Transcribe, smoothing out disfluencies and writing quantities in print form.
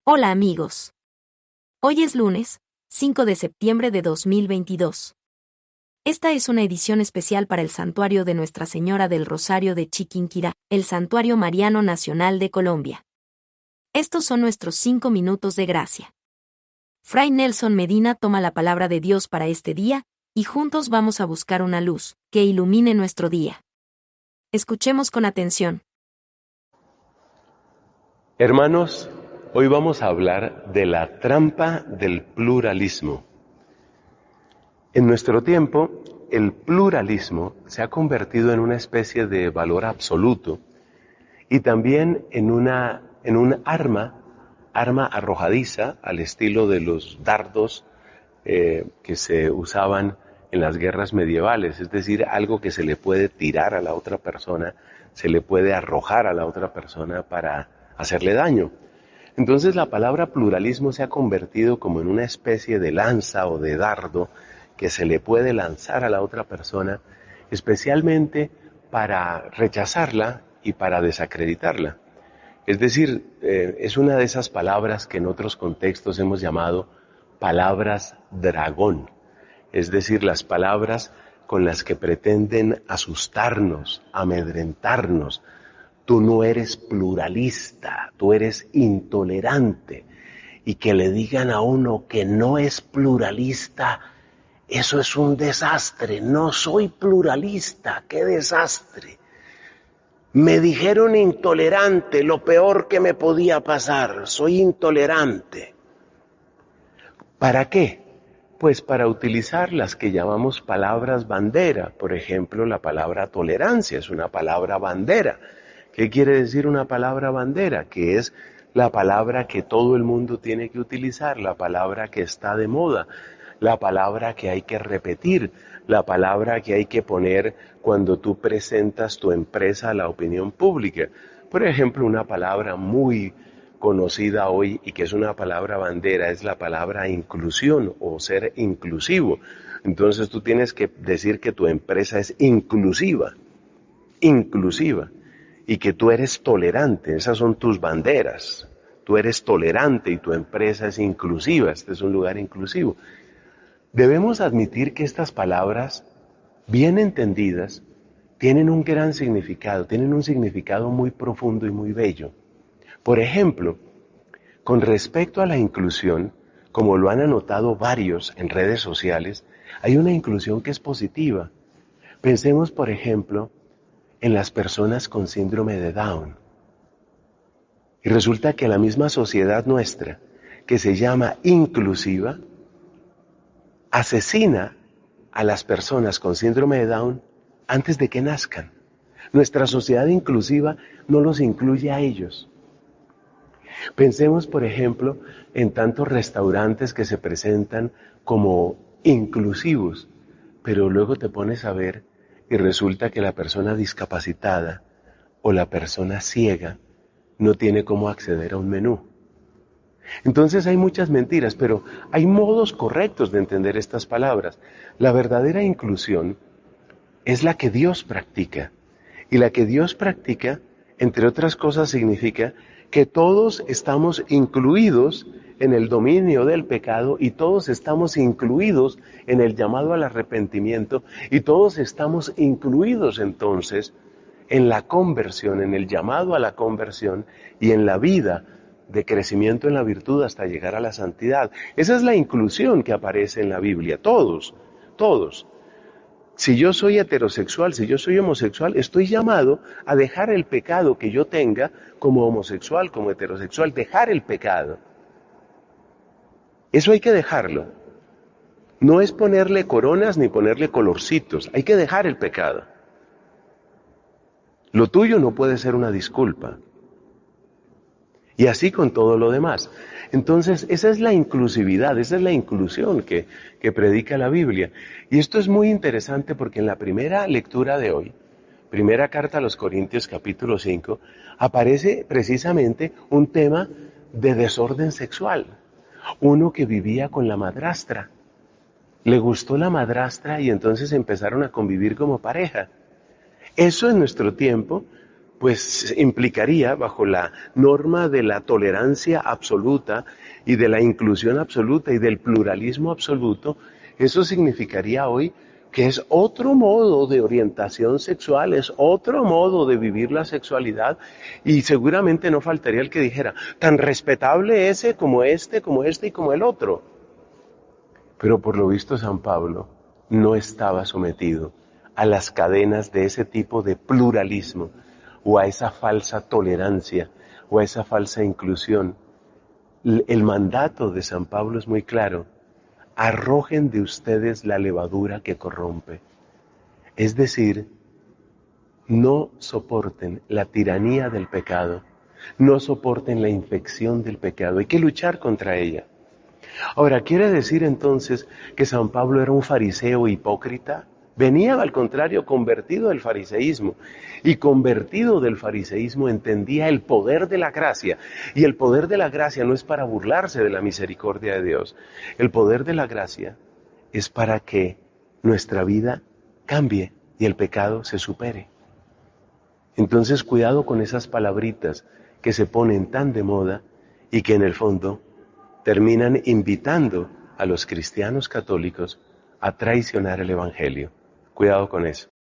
Hola amigos. Hoy es lunes, 5 de septiembre de 2022. Esta es una edición especial para el Santuario de Nuestra Señora del Rosario de Chiquinquirá, el Santuario Mariano Nacional de Colombia. Estos son nuestros 5 minutos de gracia. Fray Nelson Medina toma la palabra de Dios para este día, y juntos vamos a buscar una luz que ilumine nuestro día. Escuchemos con atención. Hermanos, hoy vamos a hablar de la trampa del pluralismo. En nuestro tiempo, el pluralismo se ha convertido en una especie de valor absoluto y también en un arma arrojadiza al estilo de los dardos que se usaban en las guerras medievales, es decir, algo que se le puede tirar a la otra persona, se le puede arrojar a la otra persona para hacerle daño. Entonces la palabra pluralismo se ha convertido como en una especie de lanza o de dardo que se le puede lanzar a la otra persona, especialmente para rechazarla y para desacreditarla. Es decir, es una de esas palabras que en otros contextos hemos llamado palabras dragón, es decir, las palabras con las que pretenden asustarnos, amedrentarnos. Tú no eres pluralista, tú eres intolerante. Y que le digan a uno que no es pluralista, eso es un desastre. No soy pluralista, qué desastre. Me dijeron intolerante, lo peor que me podía pasar, soy intolerante. ¿Para qué? Pues para utilizar las que llamamos palabras bandera. Por ejemplo, la palabra tolerancia es una palabra bandera. ¿Qué quiere decir una palabra bandera? Que es la palabra que todo el mundo tiene que utilizar, la palabra que está de moda, la palabra que hay que repetir, la palabra que hay que poner cuando tú presentas tu empresa a la opinión pública. Por ejemplo, una palabra muy conocida hoy y que es una palabra bandera es la palabra inclusión o ser inclusivo. Entonces tú tienes que decir que tu empresa es inclusiva, y que tú eres tolerante, esas son tus banderas. Tú eres tolerante y tu empresa es inclusiva, este es un lugar inclusivo. Debemos admitir que estas palabras, bien entendidas, tienen un gran significado, tienen un significado muy profundo y muy bello. Por ejemplo, con respecto a la inclusión, como lo han anotado varios en redes sociales, hay una inclusión que es positiva. Pensemos, por ejemplo, en las personas con síndrome de Down. Y resulta que la misma sociedad nuestra, que se llama inclusiva, asesina a las personas con síndrome de Down antes de que nazcan. Nuestra sociedad inclusiva no los incluye a ellos. Pensemos, por ejemplo, en tantos restaurantes que se presentan como inclusivos, pero luego te pones a ver y resulta que la persona discapacitada o la persona ciega no tiene cómo acceder a un menú. Entonces hay muchas mentiras, pero hay modos correctos de entender estas palabras. La verdadera inclusión es la que Dios practica. Y la que Dios practica, entre otras cosas, significa que todos estamos incluidos en el dominio del pecado y todos estamos incluidos en el llamado al arrepentimiento y todos estamos incluidos entonces en la conversión, en el llamado a la conversión y en la vida de crecimiento en la virtud hasta llegar a la santidad. Esa es la inclusión que aparece en la Biblia, todos. Si yo soy heterosexual, si yo soy homosexual, estoy llamado a dejar el pecado que yo tenga como homosexual, como heterosexual, dejar el pecado. Eso hay que dejarlo. No es ponerle coronas ni ponerle colorcitos, hay que dejar el pecado. Lo tuyo no puede ser una disculpa. Y así con todo lo demás. Entonces, esa es la inclusividad, esa es la inclusión que predica la Biblia. Y esto es muy interesante porque en la primera lectura de hoy, primera carta a los Corintios capítulo 5, aparece precisamente un tema de desorden sexual. Uno que vivía con la madrastra. Le gustó la madrastra y entonces empezaron a convivir como pareja. Eso en nuestro tiempo pues implicaría, bajo la norma de la tolerancia absoluta y de la inclusión absoluta y del pluralismo absoluto, eso significaría hoy que es otro modo de orientación sexual, es otro modo de vivir la sexualidad, y seguramente no faltaría el que dijera, tan respetable ese como este y como el otro. Pero por lo visto San Pablo no estaba sometido a las cadenas de ese tipo de pluralismo, o a esa falsa tolerancia, o a esa falsa inclusión. El mandato de San Pablo es muy claro: arrojen de ustedes la levadura que corrompe. Es decir, no soporten la tiranía del pecado, no soporten la infección del pecado, hay que luchar contra ella. Ahora, ¿quiere decir entonces que San Pablo era un fariseo hipócrita? Venía, al contrario, convertido del fariseísmo, y convertido del fariseísmo entendía el poder de la gracia, y el poder de la gracia no es para burlarse de la misericordia de Dios, el poder de la gracia es para que nuestra vida cambie y el pecado se supere. Entonces, cuidado con esas palabritas que se ponen tan de moda y que en el fondo terminan invitando a los cristianos católicos a traicionar el Evangelio. Cuidado con eso.